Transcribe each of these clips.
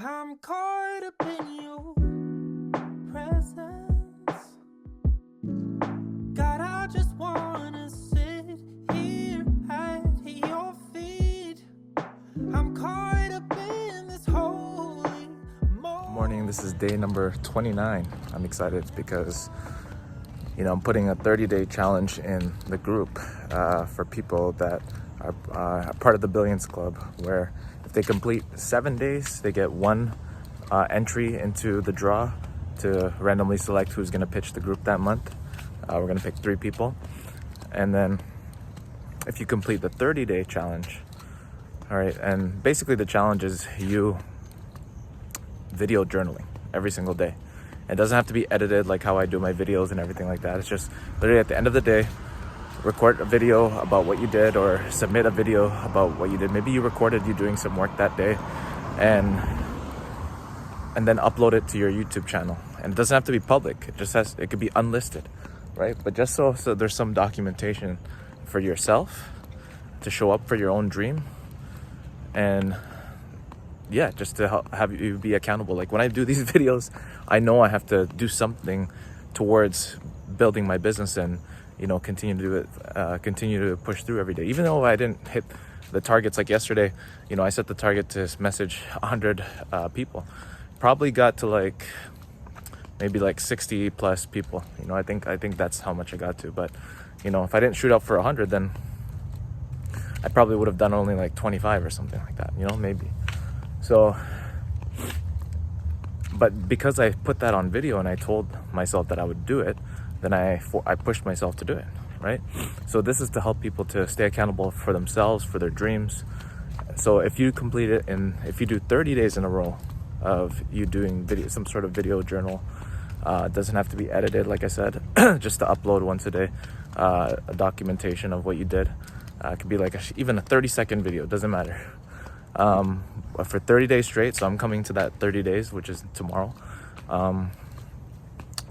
I'm caught up in your presence. God, I just wanna sit here at your feet. I'm caught up in this holy moment. Morning, this is day number 29. I'm excited because I'm putting a 30-day challenge in the group for people that are part of the Billions Club, where if they complete 7 days, they get one entry into the draw to randomly select who's going to pitch the group that month. We're going to pick 3 people, and then if you complete the 30-day challenge, all right, and basically the challenge is you video journaling every single day. It doesn't have to be edited like how I do my videos and everything like that. It's just literally at the end of the day, record a video about what you did or submit a video about what you did. Maybe you recorded you doing some work that day and then upload it to your YouTube channel. And it doesn't have to be public. It could be unlisted, right? But just so there's some documentation for yourself to show up for your own dream, and yeah, just to have you be accountable. Like when I do these videos, I know I have to do something towards building my business and continue to do it, continue to push through every day. Even though I didn't hit the targets like yesterday, I set the target to message 100 people. Probably got to maybe 60 plus people. I think that's how much I got to. But if I didn't shoot up for 100, then I probably would have done only 25 or something like that. Maybe. So, but because I put that on video and I told myself that I would do it, then I pushed myself to do it, right? So this is to help people to stay accountable for themselves, for their dreams. So if you complete it, and if you do 30 days in a row of you doing some sort of video journal, it doesn't have to be edited, like I said, just to upload once a day, a documentation of what you did. It could be even a 30-second video, doesn't matter. For 30 days straight, so I'm coming to that 30 days, which is tomorrow.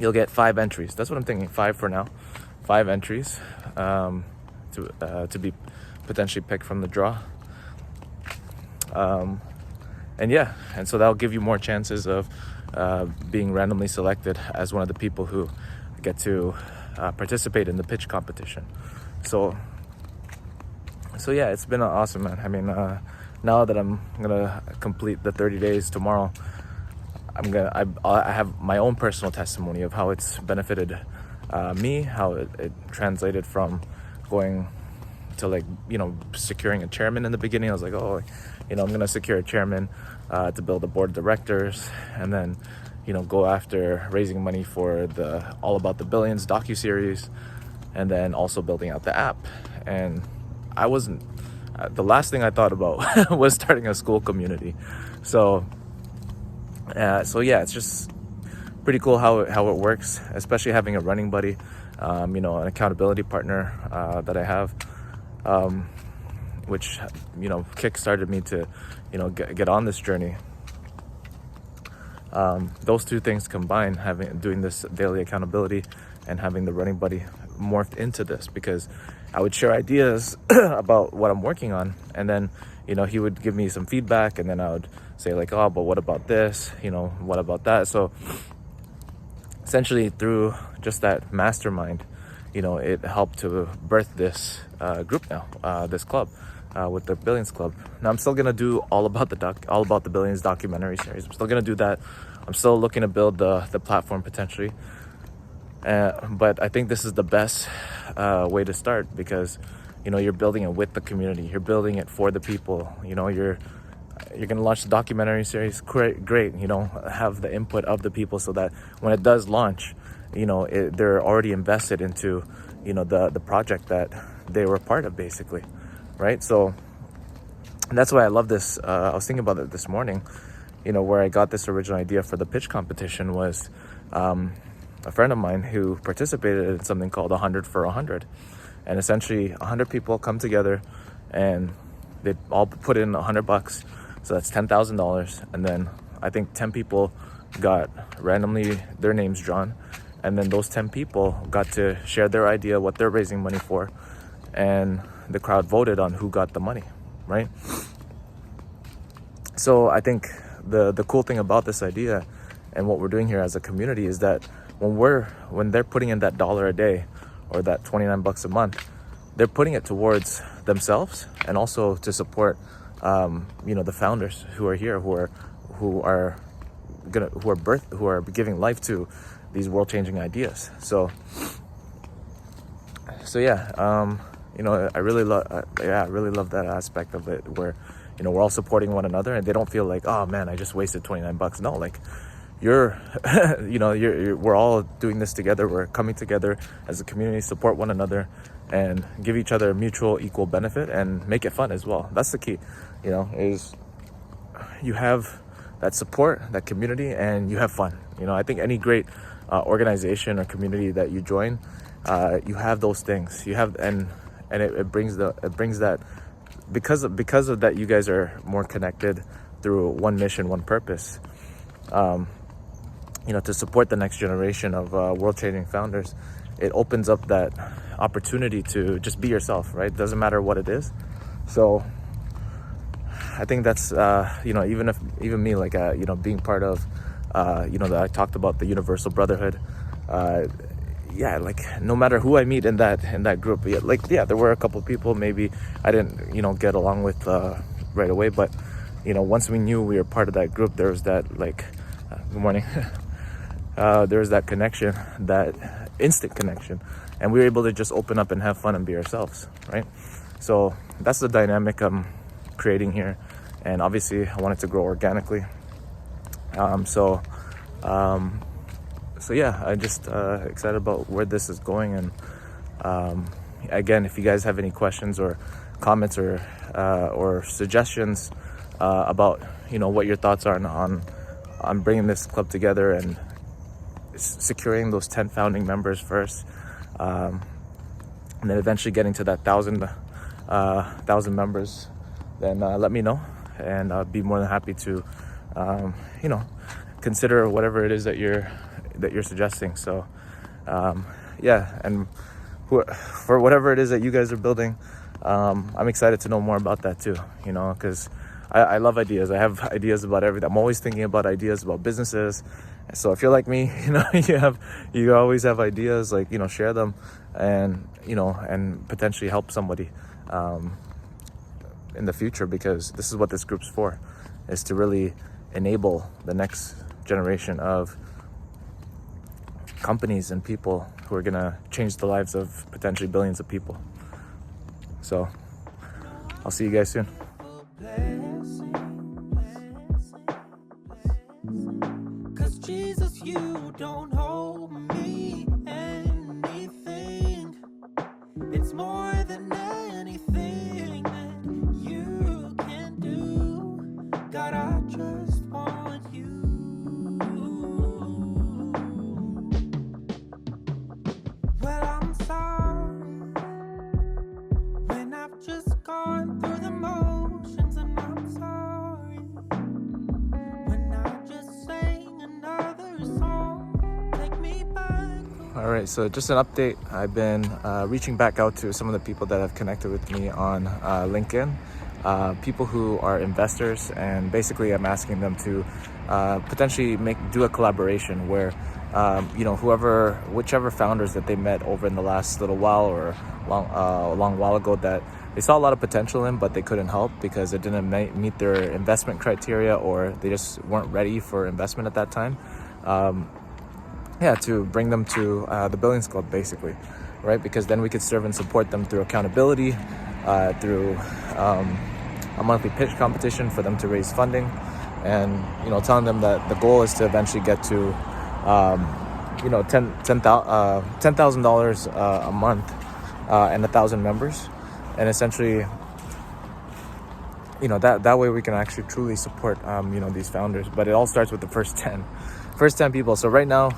You'll get 5 entries. That's what I'm thinking, 5 for now. 5 entries to be potentially picked from the draw. And so that'll give you more chances of being randomly selected as one of the people who get to participate in the pitch competition. So yeah, it's been awesome, man. I mean, now that I'm gonna complete the 30 days tomorrow, I have my own personal testimony of how it's benefited me, how it translated from going to securing a chairman in the beginning. I was like, I'm gonna secure a chairman to build a board of directors, and then go after raising money for the All About the Billions docuseries, and then also building out the app. And I wasn't the last thing I thought about was starting a school community. So yeah, it's just pretty cool how it works, especially having a running buddy, an accountability partner that I have, which kick-started me to get on this journey. Those two things combined, doing this daily accountability and having the running buddy, morphed into this, because I would share ideas about what I'm working on, and then he would give me some feedback, and then I would say but what about this, what about that? So essentially through just that mastermind, it helped to birth this group now, this club, with the Billions Club. Now I'm still gonna do all about the Billions documentary series. I'm still gonna do that. I'm still looking to build the platform potentially, but I think this is the best way to start, because you're building it with the community. You're building it for the people. You're gonna launch the documentary series. Great. Have the input of the people, so that when it does launch, they're already invested into the project that they were part of, basically, right? So that's why I love this. I was thinking about it this morning. Where I got this original idea for the pitch competition was a friend of mine who participated in something called 100 for 100. And essentially 100 people come together and they all put in $100. So that's $10,000. And then I think 10 people got randomly their names drawn. And then those 10 people got to share their idea, what they're raising money for. And the crowd voted on who got the money, right? So I think the cool thing about this idea and what we're doing here as a community is that when they're putting in that $1 a day or that $29 a month, they're putting it towards themselves and also to support the founders who are here, who are giving life to these world-changing ideas. So yeah, I really love that aspect of it, where we're all supporting one another, and they don't feel like, oh man, I just wasted $29. No, like we're all doing this together. We're coming together as a community, support one another, and give each other mutual equal benefit, and make it fun as well. That's the key, is you have that support, that community, and you have fun. I think any great organization or community that you join, you have those things. You have, and it brings that, because of that, you guys are more connected through one mission, one purpose. To support the next generation of world-changing founders. It opens up that opportunity to just be yourself, right? Doesn't matter what it is. So I think that's even me, like being part of that I talked about the universal brotherhood. Like no matter who I meet in that group, there were a couple of people maybe I didn't get along with right away, but once we knew we were part of that group, there was that good morning. There was that connection, that instant connection, and we were able to just open up and have fun and be ourselves, right? So that's the dynamic I'm creating here, and obviously I want it to grow organically. So yeah, I'm just excited about where this is going. And again, if you guys have any questions or comments or suggestions about what your thoughts are on bringing this club together and securing those 10 founding members first, and then eventually getting to that 1,000 members, then let me know, and I'll be more than happy to consider whatever it is that you're suggesting. So and for whatever it is that you guys are building, I'm excited to know more about that too, because I love ideas. I have ideas about everything. I'm always thinking about ideas about businesses. So if you're like me, you always have ideas, share them, and potentially help somebody in the future, because this is what this group's for, is to really enable the next generation of companies and people who are gonna change the lives of potentially billions of people. So I'll see you guys soon. Jesus, you don't hold me anything. It's more than anything that you can do. God, I just want you. Well, I'm sorry when I've just gone through the motions, and I'm sorry when I just sang another song. Take me back. All right, so just an update. I've been reaching back out to some of the people that have connected with me on LinkedIn, people who are investors, and basically I'm asking them to potentially do a collaboration where whichever founders that they met over in the last little while or a long while ago that they saw a lot of potential in, but they couldn't help because it didn't meet their investment criteria, or they just weren't ready for investment at that time. To bring them to the Billions Club, basically, right? Because then we could serve and support them through accountability, through a monthly pitch competition for them to raise funding, and telling them that the goal is to eventually get to $10,000 a month and 1,000 members, and essentially that way we can actually truly support these founders. But it all starts with the first 10 people. So right now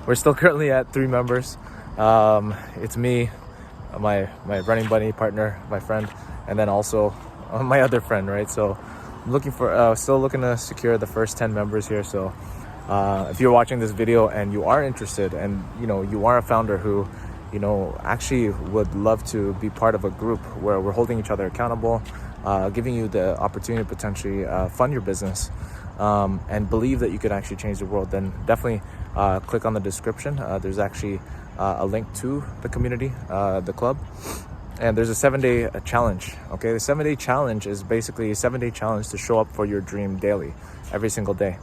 we're still currently at 3 members. It's me, my running buddy partner, my friend, and then also my other friend, right? So I'm still looking to secure the first 10 members here. So if you're watching this video and you are interested, and you are a founder who actually would love to be part of a group where we're holding each other accountable, giving you the opportunity to potentially fund your business, and believe that you could actually change the world, then definitely click on the description. There's actually a link to the community, the club. And there's a 7-day challenge. Okay, the 7-day challenge is basically a 7-day challenge to show up for your dream daily, every single day.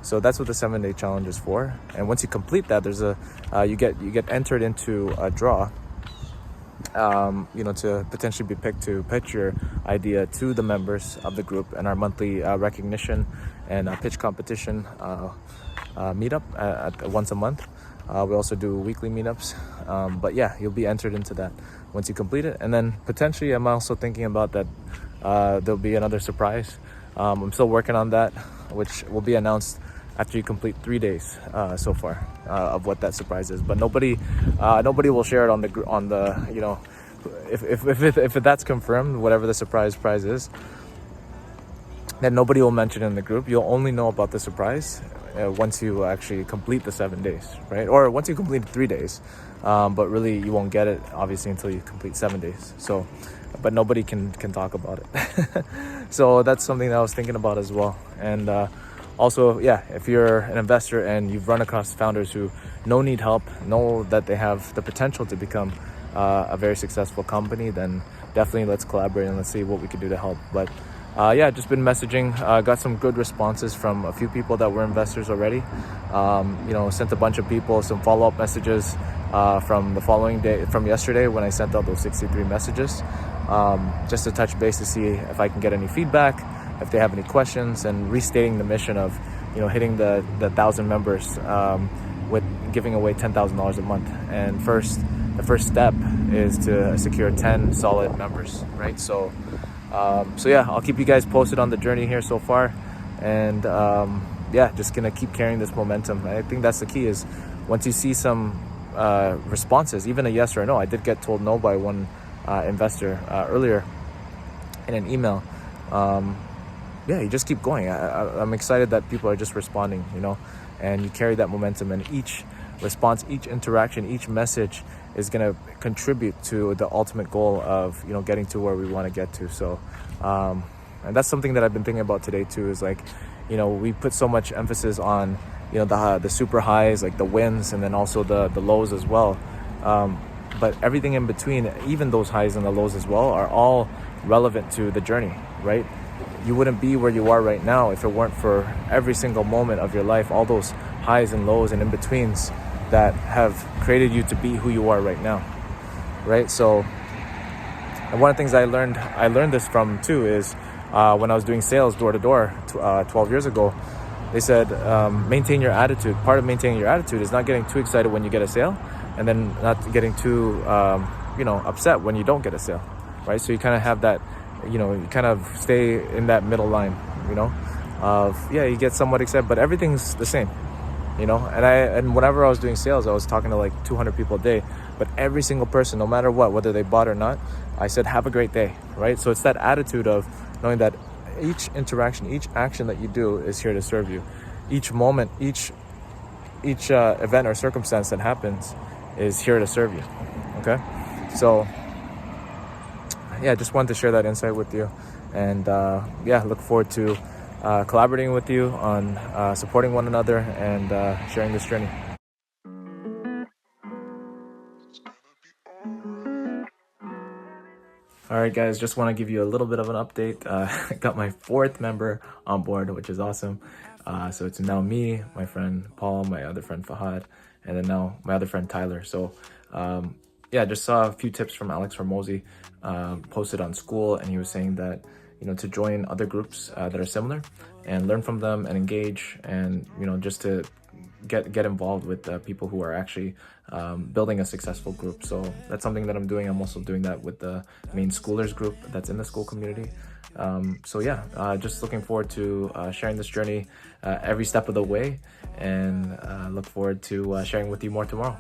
So that's what the 7-day challenge is for. And once you complete that, there's a you get entered into a draw. To potentially be picked to pitch your idea to the members of the group and our monthly recognition and pitch competition meetup once a month. We also do weekly meetups, but yeah, you'll be entered into that once you complete it. And then potentially I'm also thinking about that there'll be another surprise. I'm still working on that, which will be announced after you complete 3 days so far of what that surprise is. But nobody will share it on the if that's confirmed, whatever the surprise prize is, then nobody will mention it in the group. You'll only know about the surprise once you actually complete the 7 days, right? Or once you complete 3 days, but really you won't get it obviously until you complete 7 days. So, but nobody can talk about it. So that's something that I was thinking about as well. And also, yeah, if you're an investor and you've run across founders who need help, know that they have the potential to become a very successful company, then definitely let's collaborate and let's see what we can do to help. But just been messaging, got some good responses from a few people that were investors already. Sent a bunch of people some follow-up messages from the following day, from yesterday when I sent out those 63 messages, just to touch base to see if I can get any feedback, if they have any questions, and restating the mission of hitting the 1,000 members with giving away $10,000 a month. And the first step is to secure 10 solid members, right? So yeah, I'll keep you guys posted on the journey here so far, and just gonna keep carrying this momentum. I think that's the key, is once you see some responses, even a yes or a no. I did get told no by one investor earlier in an email. You just keep going. I'm excited that people are just responding, and you carry that momentum, and each response, each interaction, each message is going to contribute to the ultimate goal of getting to where we want to get to. So and that's something that I've been thinking about today too, is like we put so much emphasis on the super highs, like the wins, and then also the lows as well, but everything in between, even those highs and the lows as well, are all relevant to the journey, right? You wouldn't be where you are right now if it weren't for every single moment of your life, all those highs and lows and in-betweens that have created you to be who you are right now, right? So, and one of the things I learned this from too is when I was doing sales door to door 12 years ago. They said maintain your attitude. Part of maintaining your attitude is not getting too excited when you get a sale, and then not getting too upset when you don't get a sale, right? So you kind of have that, you kind of stay in that middle line, you get somewhat excited, but everything's the same. And whenever I was doing sales, I was talking to like 200 people a day, but every single person, no matter what, whether they bought or not, I said, have a great day, right? So it's that attitude of knowing that each interaction, each action that you do is here to serve you. Each moment, each event or circumstance that happens is here to serve you, okay? So just wanted to share that insight with you, and look forward to collaborating with you on supporting one another and sharing this journey. All right, guys, just want to give you a little bit of an update. I got my 4th member on board, which is awesome. So it's now me, my friend Paul, my other friend Fahad, and then now my other friend Tyler. So just saw a few tips from Alex Hormozy posted on School, and he was saying that to join other groups that are similar and learn from them and engage, and just to get involved with people who are actually building a successful group. So that's something that I'm doing. I'm also doing that with the main schoolers group that's in the school community. Just looking forward to sharing this journey every step of the way, and look forward to sharing with you more tomorrow.